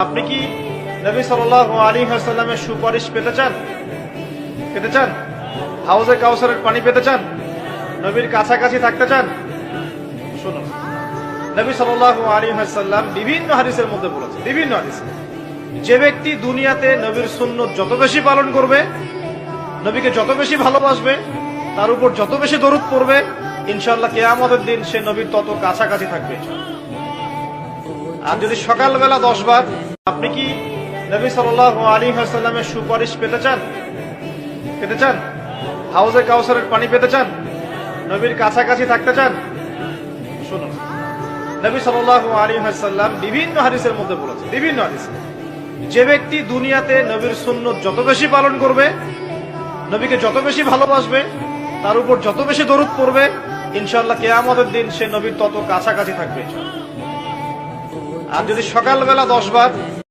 আপনি কি নবী সাল্লাল্লাহু আলাইহি ওয়াসাল্লামের সুপারিশ পেতে চান? হাউজে কাউসারের পানি পেতে চান? নবীর কাছাকাছি থাকতে চান? শুনুন, নবী সাল্লাল্লাহু আলাইহি ওয়াসাল্লাম বিভিন্ন হাদিসের মধ্যে বলেছেন, বিভিন্ন হাদিসে, যে ব্যক্তি দুনিয়াতে নবীর সুন্নত যত বেশি পালন করবে, নবীকে যত বেশি ভালোবাসবে, তার উপর যত বেশি দরুদ পড়বে, ইনশাআল্লাহ কিয়ামতের দিন সে নবীর তত কাছাকাছি থাকবে। আর যদি সকালবেলা 10 বার, আপনি কি নবী সাল্লাল্লাহু আলাইহি ওয়াসাল্লামের সুপারিশ পেতে চান? হাউজে কাউসারের পানি পেতে চান? নবীর কাছাকাছি থাকতে চান? শুনুন, নবী সাল্লাল্লাহু আলাইহি ওয়াসাল্লাম বিভিন্ন হাদিসের মধ্যে বলেছেন, বিভিন্ন হাদিসে, যে ব্যক্তি দুনিয়াতে নবীর সুন্নত যত বেশি পালন করবে, নবীকে যত বেশি ভালোবাসবে, তার উপর যত বেশি দরুদ পড়বে, ইনশাআল্লাহ কিয়ামতের দিন সে নবীর তত কাছাকাছি থাকবে। আর যদি সকালবেলা 10 বার,